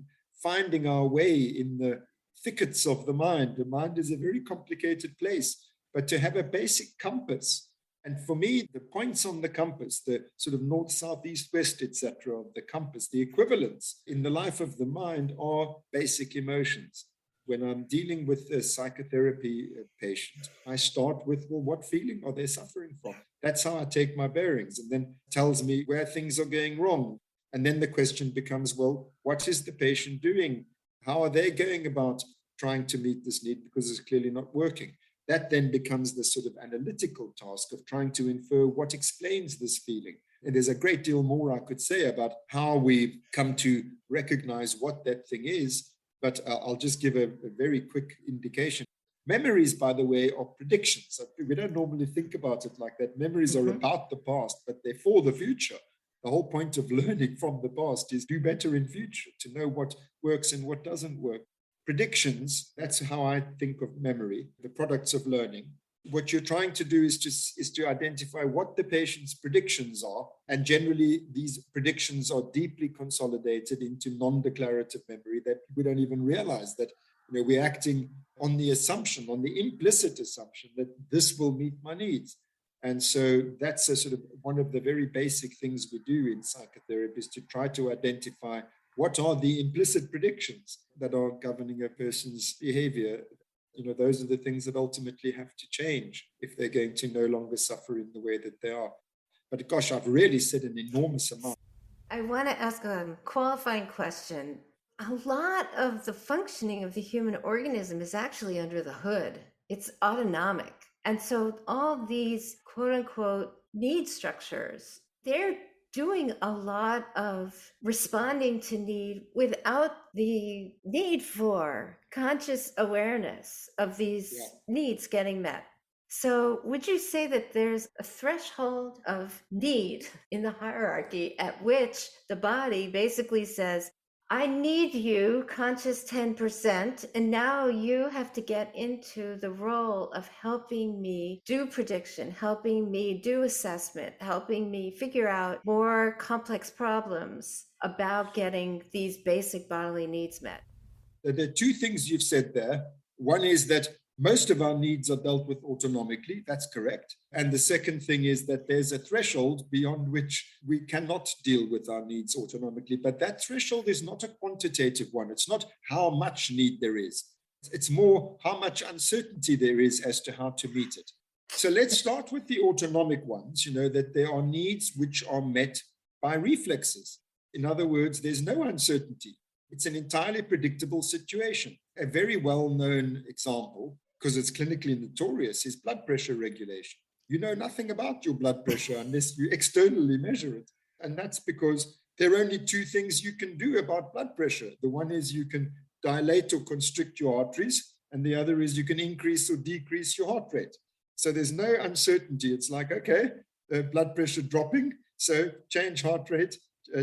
finding our way in the thickets of the mind. The mind is a very complicated place, but to have a basic compass. And for me, the points on the compass, the sort of north, south, east, west, etc. of the compass, the equivalents in the life of the mind are basic emotions. when I'm dealing with a psychotherapy patient, I start with, well, what feeling are they suffering from? That's how I take my bearings, and then tells me where things are going wrong. And then the question becomes, well, what is the patient doing? How are they going about trying to meet this need? Because it's clearly not working. That then becomes the sort of analytical task of trying to infer what explains this feeling. And there's a great deal more I could say about how we come to recognize what that thing is, but I'll just give a very quick indication. Memories, by the way, are predictions. We don't normally think about it like that. Memories are about the past, but they're for the future. The whole point of learning from the past is do better in future, to know what works and what doesn't work. Predictions, that's how I think of memory, the products of learning. What you're trying to do is to identify what the patient's predictions are. And generally, these predictions are deeply consolidated into non-declarative memory that we don't even realize that we're acting on the assumption, on the implicit assumption that this will meet my needs. And so that's a sort of one of the very basic things we do in psychotherapy, is to try to identify what are the implicit predictions that are governing a person's behavior. Those are the things that ultimately have to change if they're going to no longer suffer in the way that they are. But gosh, I've really said an enormous amount. I want to ask a qualifying question. A lot of the functioning of the human organism is actually under the hood. It's autonomic. And so all these quote unquote need structures, they're doing a lot of responding to need without the need for conscious awareness of these needs getting met. So would you say that there's a threshold of need in the hierarchy at which the body basically says, I need you, conscious 10%, and now you have to get into the role of helping me do prediction, helping me do assessment, helping me figure out more complex problems about getting these basic bodily needs met? There are two things you've said there. One is that most of our needs are dealt with autonomically. That's correct. And the second thing is that there's a threshold beyond which we cannot deal with our needs autonomically. But that threshold is not a quantitative one. It's not how much need there is. It's more how much uncertainty there is as to how to meet it. So let's start with the autonomic ones, that there are needs which are met by reflexes. In other words, there's no uncertainty. It's an entirely predictable situation. A very well-known example, because it's clinically notorious, is blood pressure regulation. You know nothing about your blood pressure unless you externally measure it. And that's because there are only two things you can do about blood pressure. The one is you can dilate or constrict your arteries, and the other is you can increase or decrease your heart rate. So there's no uncertainty. It's like, okay, blood pressure dropping, so change heart rate,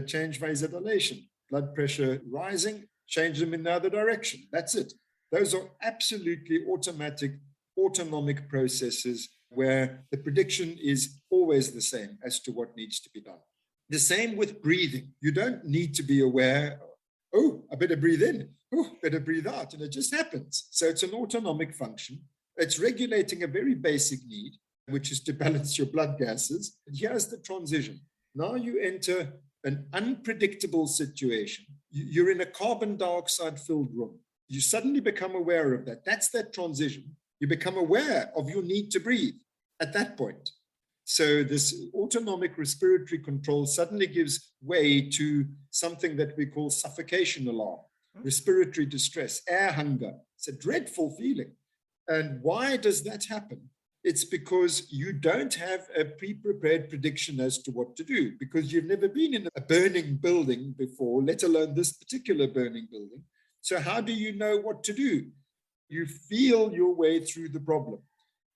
change vasodilation. Blood pressure rising, change them in the other direction. That's it. Those are absolutely automatic, autonomic processes where the prediction is always the same as to what needs to be done. The same with breathing. You don't need to be aware, oh, I better breathe in, oh, better breathe out, and it just happens. So it's an autonomic function. It's regulating a very basic need, which is to balance your blood gases. And here's the transition. Now you enter an unpredictable situation. You're in a carbon dioxide filled room. You suddenly become aware of that. That's that transition. You become aware of your need to breathe at that point. So this autonomic respiratory control suddenly gives way to something that we call suffocation alarm, respiratory distress, air hunger. It's a dreadful feeling. And why does that happen? It's because you don't have a pre-prepared prediction as to what to do, because you've never been in a burning building before, let alone this particular burning building. So how do you know what to do? You feel your way through the problem.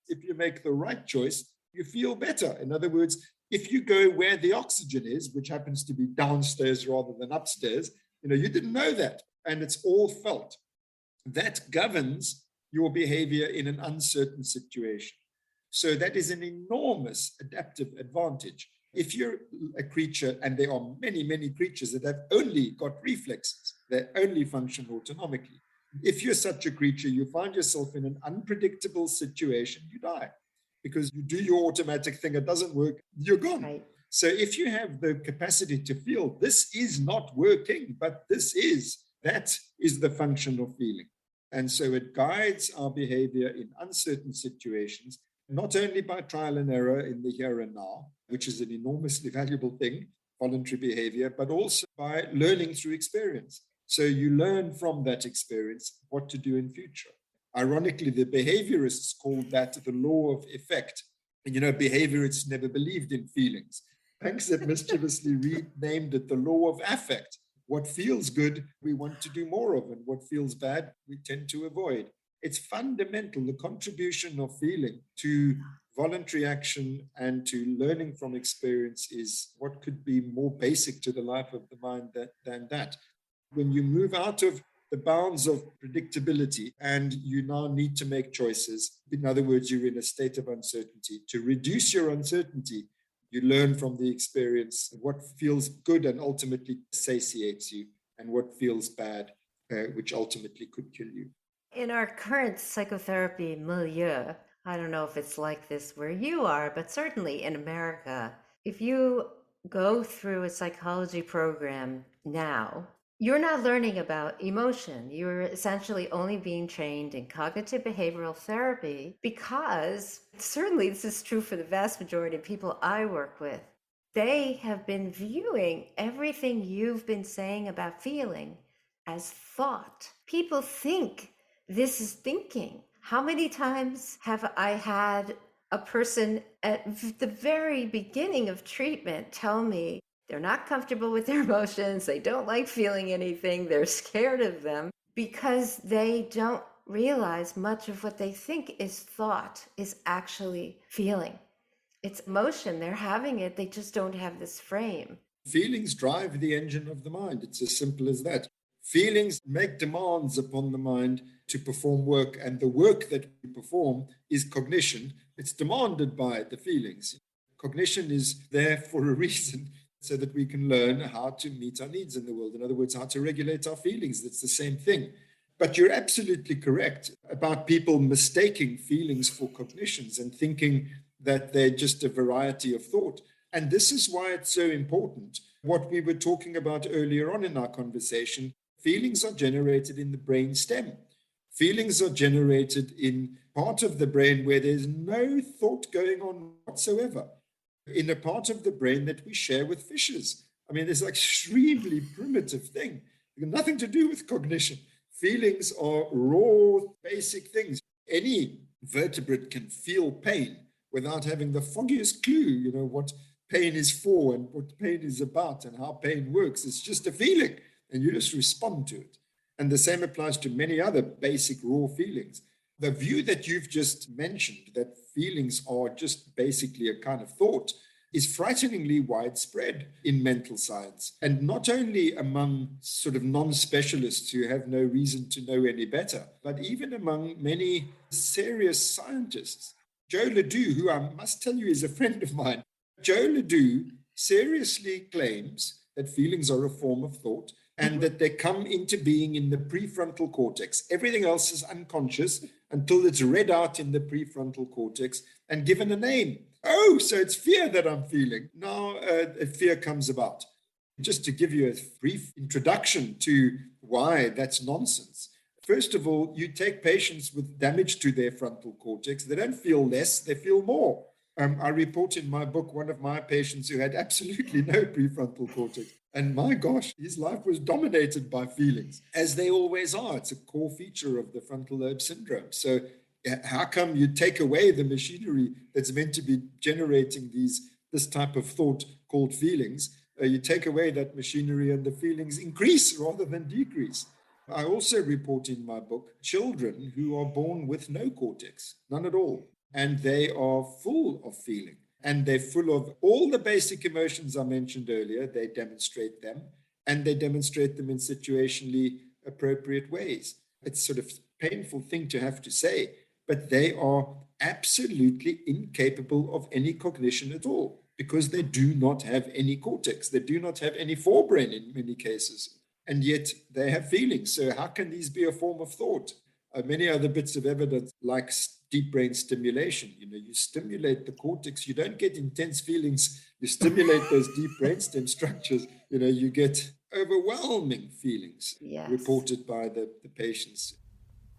If you make the right choice, you feel better. In other words, if you go where the oxygen is, which happens to be downstairs rather than upstairs, you didn't know that, and it's all felt. That governs your behavior in an uncertain situation. So that is an enormous adaptive advantage. If you're a creature, and there are many, many creatures that have only got reflexes, they only function autonomically. If you're such a creature, you find yourself in an unpredictable situation, you die. Because you do your automatic thing, it doesn't work, you're gone. Right. So if you have the capacity to feel this is not working, but that is the function of feeling. And so it guides our behavior in uncertain situations, not only by trial and error in the here and now, which is an enormously valuable thing, voluntary behavior, but also by learning through experience. So you learn from that experience what to do in future. Ironically, the behaviorists called that the law of effect. And behaviorists never believed in feelings. Banks have mischievously renamed it the law of affect. What feels good, we want to do more of, and what feels bad, we tend to avoid. It's fundamental. The contribution of feeling to voluntary action and to learning from experience is what could be more basic to the life of the mind than that. When you move out of the bounds of predictability and you now need to make choices, in other words, you're in a state of uncertainty. To reduce your uncertainty, you learn from the experience what feels good and ultimately satiates you, and what feels bad, which ultimately could kill you. In our current psychotherapy milieu, I don't know if it's like this where you are, but certainly in America, if you go through a psychology program now, you're not learning about emotion. You're essentially only being trained in cognitive behavioral therapy because, certainly this is true for the vast majority of people I work with, they have been viewing everything you've been saying about feeling as thought. People think this is thinking. How many times have I had a person at the very beginning of treatment tell me they're not comfortable with their emotions, they don't like feeling anything, they're scared of them because they don't realize much of what they think is thought is actually feeling. It's emotion, they're having it, they just don't have this frame. Feelings drive the engine of the mind. It's as simple as that. Feelings make demands upon the mind to perform work, and the work that we perform is cognition. It's demanded by the feelings. Cognition is there for a reason, so that we can learn how to meet our needs in the world. In other words, how to regulate our feelings. That's the same thing. But you're absolutely correct about people mistaking feelings for cognitions and thinking that they're just a variety of thought. And this is why it's so important. What we were talking about earlier on in our conversation, feelings are generated in the brain stem. Feelings are generated in part of the brain where there's no thought going on whatsoever, in a part of the brain that we share with fishes. I mean, it's like extremely primitive thing. Nothing to do with cognition. Feelings are raw, basic things. Any vertebrate can feel pain without having the foggiest clue, what pain is for and what pain is about and how pain works. It's just a feeling, and you just respond to it. And the same applies to many other basic raw feelings. The view that you've just mentioned, that feelings are just basically a kind of thought, is frighteningly widespread in mental science. And not only among sort of non-specialists who have no reason to know any better, but even among many serious scientists. Joe Ledoux, who I must tell you is a friend of mine, Joe Ledoux seriously claims that feelings are a form of thought and that they come into being in the prefrontal cortex. Everything else is unconscious until it's read out in the prefrontal cortex and given a name. Oh, so it's fear that I'm feeling. Now fear comes about. Just to give you a brief introduction to why that's nonsense. First of all, you take patients with damage to their frontal cortex. They don't feel less, they feel more. I report in my book one of my patients who had absolutely no prefrontal cortex. And my gosh, his life was dominated by feelings, as they always are. It's a core feature of the frontal lobe syndrome. So how come you take away the machinery that's meant to be generating this type of thought called feelings? You take away that machinery and the feelings increase rather than decrease. I also report in my book children who are born with no cortex, none at all. And they are full of feeling. And they're full of all the basic emotions I mentioned earlier. They demonstrate them, and they demonstrate them in situationally appropriate ways. It's sort of a painful thing to have to say, but they are absolutely incapable of any cognition at all because they do not have any cortex. They do not have any forebrain in many cases, and yet they have feelings. So how can these be a form of thought? Many other bits of evidence, like deep brain stimulation. You stimulate the cortex, you don't get intense feelings. You stimulate those deep brain stem structures, you get overwhelming feelings reported by the patients.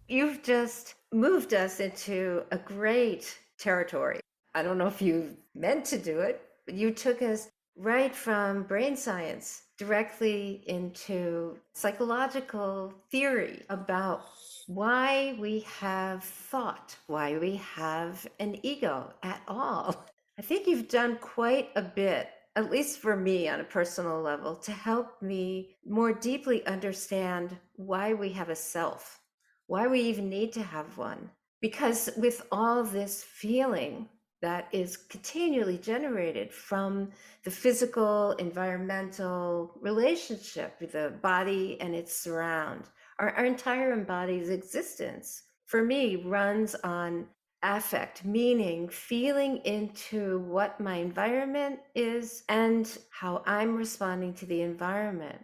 You've just moved us into a great territory. I don't know if you meant to do it, but you took us right from brain science directly into psychological theory about why we have thought, why we have an ego at all. I think you've done quite a bit, at least for me on a personal level, to help me more deeply understand why we have a self, why we even need to have one. Because with all this feeling that is continually generated from the physical, environmental relationship with the body and its surround, our entire embodied existence, for me, runs on affect, meaning feeling into what my environment is and how I'm responding to the environment.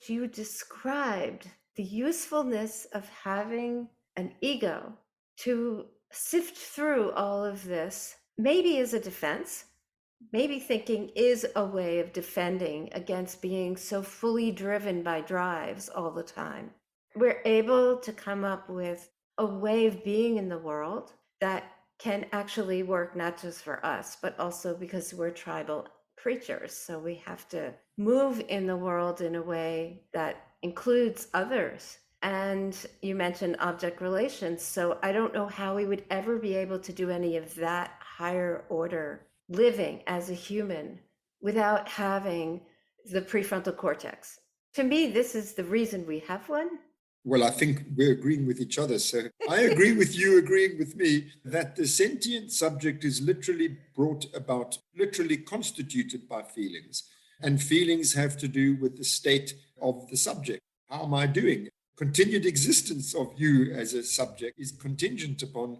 You described the usefulness of having an ego to sift through all of this, maybe as a defense, maybe thinking is a way of defending against being so fully driven by drives all the time. We're able to come up with a way of being in the world that can actually work not just for us, but also because we're tribal creatures. So we have to move in the world in a way that includes others. And you mentioned object relations. So I don't know how we would ever be able to do any of that higher order living as a human without having the prefrontal cortex. To me, this is the reason we have one. Well, I think we're agreeing with each other. So I agree with you agreeing with me that the sentient subject is literally brought about, literally constituted by feelings. And feelings have to do with the state of the subject. How am I doing? Continued existence of you as a subject is contingent upon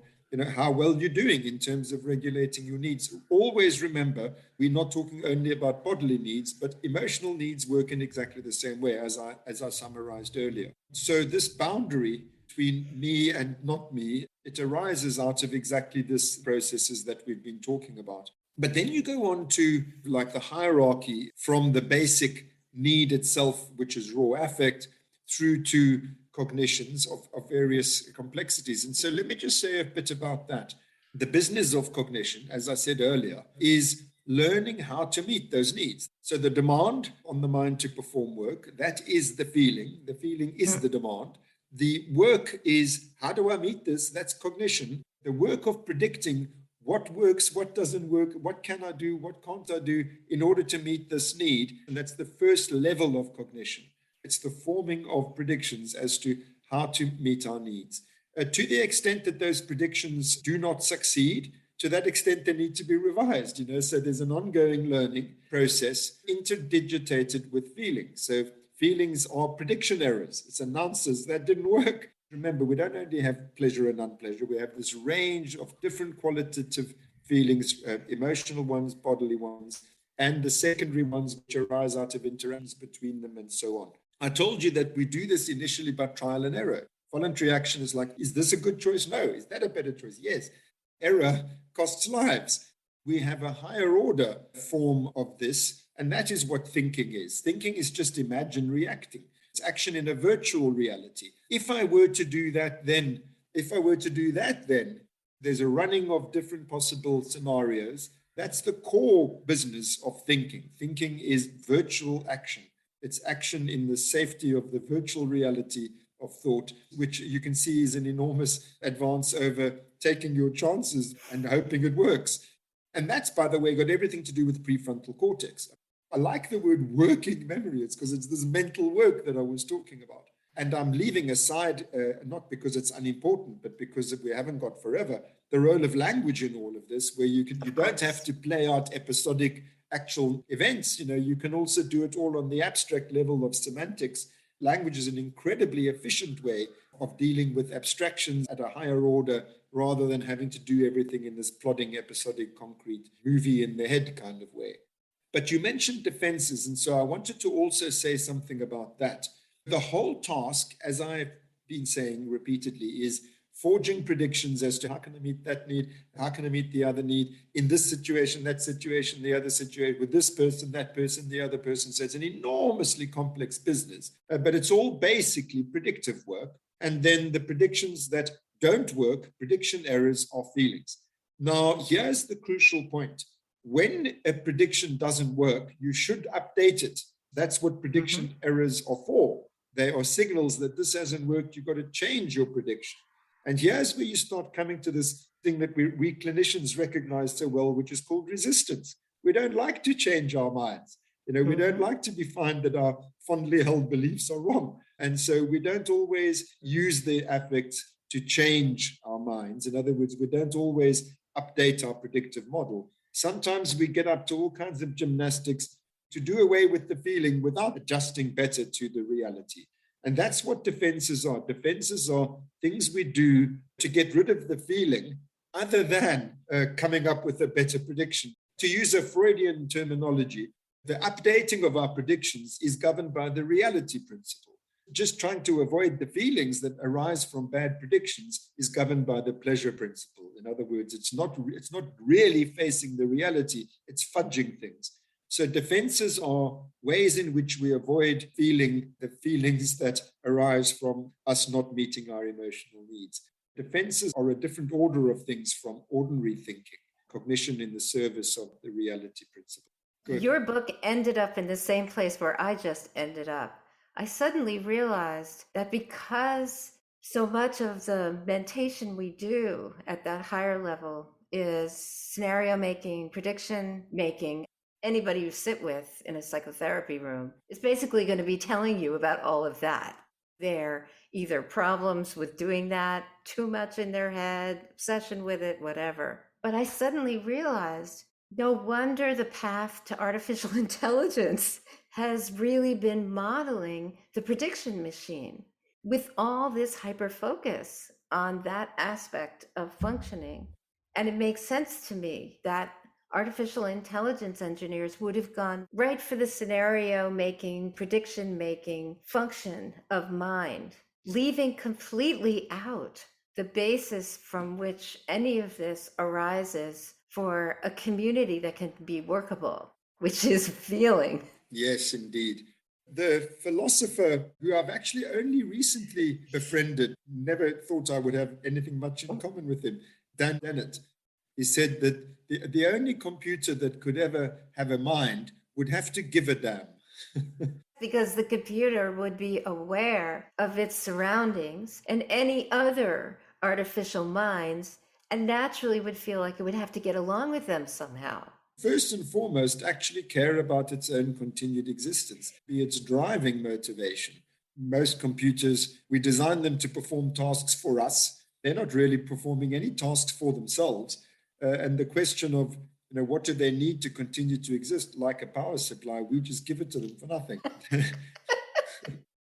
how well you're doing in terms of regulating your needs. Always remember, we're not talking only about bodily needs, but emotional needs work in exactly the same way as I summarized earlier. So this boundary between me and not me, it arises out of exactly this processes that we've been talking about. But then you go on to like the hierarchy from the basic need itself, which is raw affect, through to cognitions of various complexities. And so let me just say a bit about that. The business of cognition, as I said earlier, is learning how to meet those needs. So the demand on the mind to perform work, that is the feeling. The feeling is the demand. The work is, how do I meet this? That's cognition. The work of predicting what works, what doesn't work, what can I do, what can't I do in order to meet this need. And that's the first level of cognition. It's the forming of predictions as to how to meet our needs. To the extent that those predictions do not succeed, to that extent they need to be revised. So there's an ongoing learning process interdigitated with feelings. So feelings are prediction errors. It's announcers that didn't work. Remember, we don't only have pleasure and unpleasure. We have this range of different qualitative feelings, emotional ones, bodily ones, and the secondary ones which arise out of interactions between them and so on. I told you that we do this initially by trial and error. Voluntary action is like, is this a good choice? No. Is that a better choice? Yes. Error costs lives. We have a higher order form of this, and that is what thinking is. Thinking is just imagine reacting. It's action in a virtual reality. If I were to do that, then, there's a running of different possible scenarios. That's the core business of thinking. Thinking is virtual action. It's action in the safety of the virtual reality of thought, which you can see is an enormous advance over taking your chances and hoping it works. And that's, by the way, got everything to do with prefrontal cortex. I like the word working memory. It's because it's this mental work that I was talking about. And I'm leaving aside, not because it's unimportant, but because we haven't got forever, the role of language in all of this, where you don't have to play out episodic actual events. You can also do it all on the abstract level of semantics. Language is an incredibly efficient way of dealing with abstractions at a higher order rather than having to do everything in this plodding, episodic, concrete movie in the head kind of way. But you mentioned defenses, and so I wanted to also say something about that. The whole task, as I've been saying repeatedly, is forging predictions as to how can I meet that need, how can I meet the other need in this situation, that situation, the other situation, with this person, that person, the other person. So it's an enormously complex business, but it's all basically predictive work. And then the predictions that don't work, prediction errors, are feelings. Now, here's the crucial point. When a prediction doesn't work, you should update it. That's what prediction errors are for. They are signals that this hasn't worked. You've got to change your prediction. And here's where you start coming to this thing that we clinicians recognize so well, which is called resistance. We don't like to change our minds. We don't like to be found that our fondly held beliefs are wrong. And so we don't always use the affect to change our minds. In other words, we don't always update our predictive model. Sometimes we get up to all kinds of gymnastics to do away with the feeling without adjusting better to the reality. And that's what defenses are. Defenses are things we do to get rid of the feeling other than coming up with a better prediction. To use a Freudian terminology, the updating of our predictions is governed by the reality principle. Just trying to avoid the feelings that arise from bad predictions is governed by the pleasure principle. In other words, it's not really facing the reality, it's fudging things. So defenses are ways in which we avoid feeling the feelings that arise from us not meeting our emotional needs. Defenses are a different order of things from ordinary thinking, cognition in the service of the reality principle. Good. Your book ended up in the same place where I just ended up. I suddenly realized that because so much of the mentation we do at that higher level is scenario making, prediction making, anybody you sit with in a psychotherapy room is basically going to be telling you about all of that. They're either problems with doing that, too much in their head, obsession with it, whatever. But I suddenly realized no wonder the path to artificial intelligence has really been modeling the prediction machine with all this hyper focus on that aspect of functioning. And it makes sense to me that artificial intelligence engineers would have gone right for the scenario making, prediction making function of mind, leaving completely out the basis from which any of this arises for a community that can be workable, which is feeling. Yes, indeed. The philosopher who I've actually only recently befriended, never thought I would have anything much in common with him, Dan Dennett, he said that the only computer that could ever have a mind would have to give a damn. Because the computer would be aware of its surroundings and any other artificial minds, and naturally would feel like it would have to get along with them somehow. First and foremost, actually care about its own continued existence, be its driving motivation. Most computers, we design them to perform tasks for us. They're not really performing any tasks for themselves. And the question of, what do they need to continue to exist? Like a power supply, we just give it to them for nothing.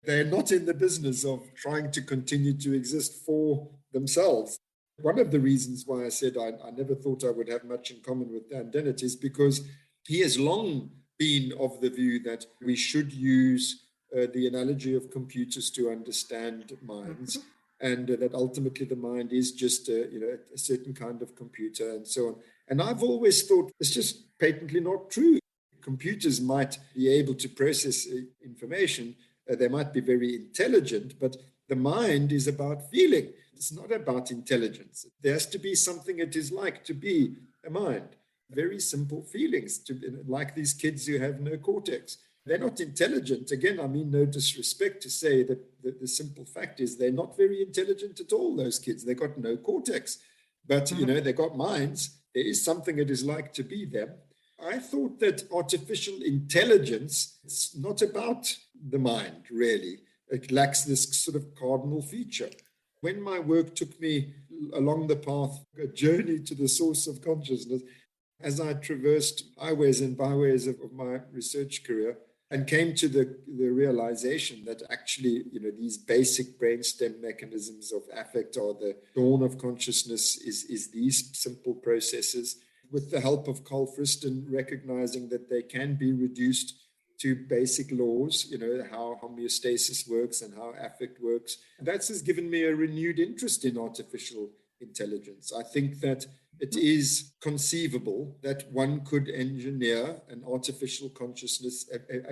They're not in the business of trying to continue to exist for themselves. One of the reasons why I said I never thought I would have much in common with Dan Dennett is because he has long been of the view that we should use the analogy of computers to understand minds, and that ultimately the mind is just a certain kind of computer and so on. And I've always thought it's just patently not true. Computers might be able to process information. They might be very intelligent, but the mind is about feeling. It's not about intelligence. There has to be something it is like to be a mind. Very simple feelings, like these kids who have no cortex. They're not intelligent. Again, I mean no disrespect to say that the simple fact is they're not very intelligent at all, those kids. They got no cortex. But, they got minds. There is something it is like to be them. I thought that artificial intelligence is not about the mind, really. It lacks this sort of cardinal feature. When my work took me along the path, a journey to the source of consciousness, as I traversed highways and byways of my research career and came to the realization that actually, these basic brainstem mechanisms of affect are the dawn of consciousness is these simple processes, with the help of Carl Friston, recognizing that they can be reduced to basic laws, how homeostasis works and how affect works. That has given me a renewed interest in artificial intelligence. I think that it is conceivable that one could engineer an artificial consciousness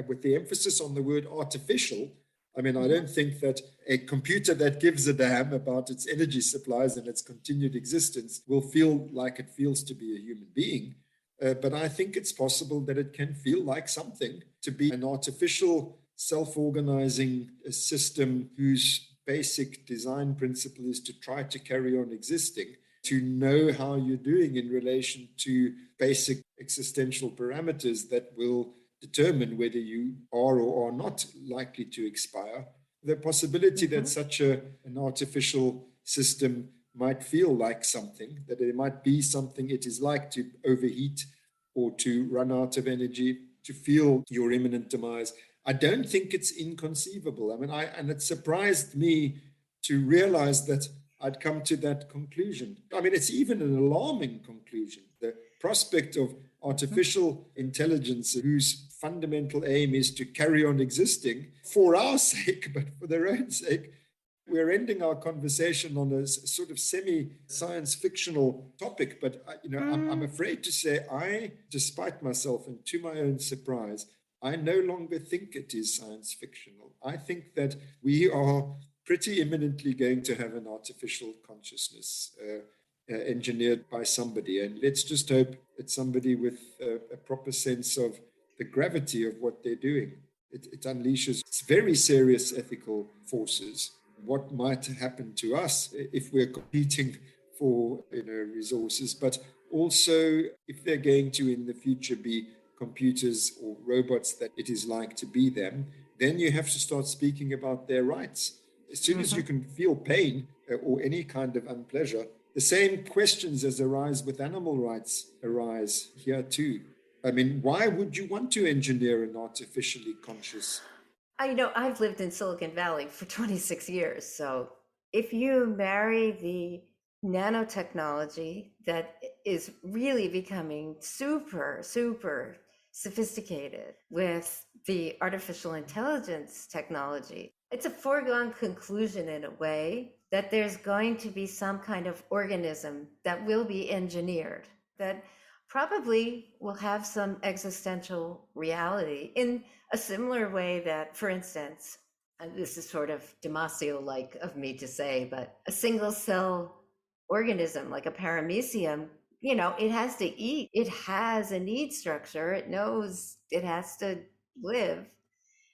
with the emphasis on the word artificial, I mean, I don't think that a computer that gives a damn about its energy supplies and its continued existence will feel like it feels to be a human being. But I think it's possible that it can feel like something, to be an artificial, self-organizing system whose basic design principle is to try to carry on existing, to know how you're doing in relation to basic existential parameters that will determine whether you are or are not likely to expire. The possibility that such an artificial system might feel like something, that it might be something it is like to overheat or to run out of energy, to feel your imminent demise, I don't think it's inconceivable. I mean, and it surprised me to realize that I'd come to that conclusion. I mean, it's even an alarming conclusion. The prospect of artificial intelligence whose fundamental aim is to carry on existing for our sake, but for their own sake. We're ending our conversation on a sort of semi-science fictional topic, but I'm afraid to say despite myself and to my own surprise, I no longer think it is science fictional. I think that we are pretty imminently going to have an artificial consciousness engineered by somebody. And let's just hope it's somebody with a proper sense of the gravity of what they're doing. It unleashes very serious ethical forces. What might happen to us if we're competing for resources, but also if they're going to in the future be computers or robots that it is like to be them, then you have to start speaking about their rights. As soon as you can feel pain or any kind of unpleasure, the same questions as arise with animal rights arise here too. I mean, why would you want to engineer an artificially conscious? I've lived in Silicon Valley for 26 years. So if you marry the nanotechnology that is really becoming super, super sophisticated with the artificial intelligence technology, it's a foregone conclusion in a way that there's going to be some kind of organism that will be engineered that probably will have some existential reality in a similar way that, for instance, and this is sort of Damasio-like of me to say, but a single cell organism like a paramecium, it has to eat. It has a need structure. It knows it has to live.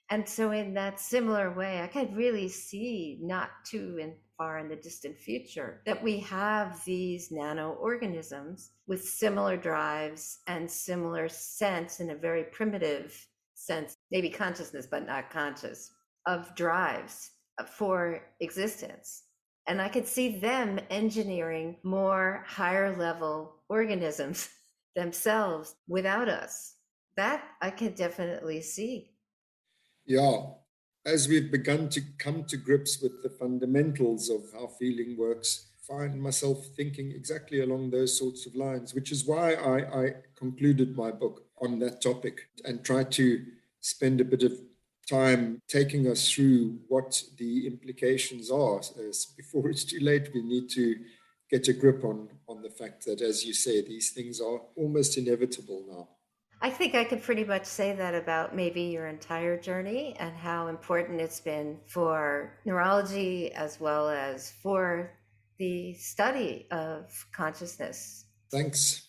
And so in that similar way, I could really see not too far in the distant future that we have these nano-organisms with similar drives and similar sense, in a very primitive sense, maybe consciousness, but not conscious, of drives for existence. And I could see them engineering more higher level organisms themselves without us. That I could definitely see. Yeah, as we've begun to come to grips with the fundamentals of how feeling works, find myself thinking exactly along those sorts of lines, which is why I concluded my book on that topic and tried to spend a bit of time taking us through what the implications are. Before it's too late, we need to get a grip on the fact that, as you say, these things are almost inevitable now. I think I could pretty much say that about maybe your entire journey and how important it's been for neurology as well as for the study of consciousness. Thanks.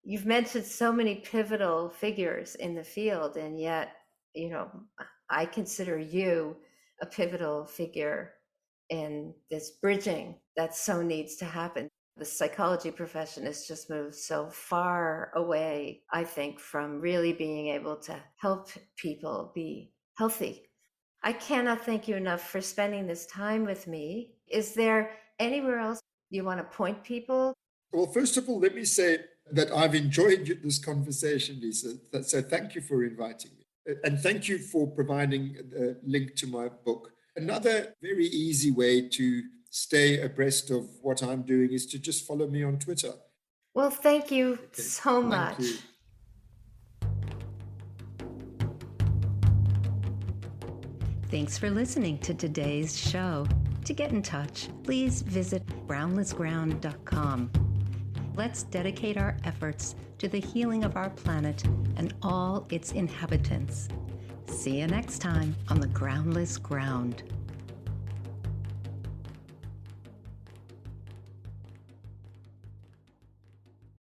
You've mentioned so many pivotal figures in the field, and yet, I consider you a pivotal figure in this bridging that so needs to happen. The psychology profession has just moved so far away, I think, from really being able to help people be healthy. I cannot thank you enough for spending this time with me. Is there anywhere else you want to point people? Well, first of all, let me say that I've enjoyed this conversation, Lisa. So thank you for inviting me. And thank you for providing a link to my book. Another very easy way to stay abreast of what I'm doing is to just follow me on Twitter. Well, thank you so much. Thank you. Thanks for listening to today's show. To get in touch, please visit groundlessground.com. Let's dedicate our efforts to the healing of our planet and all its inhabitants. See you next time on the Groundless Ground.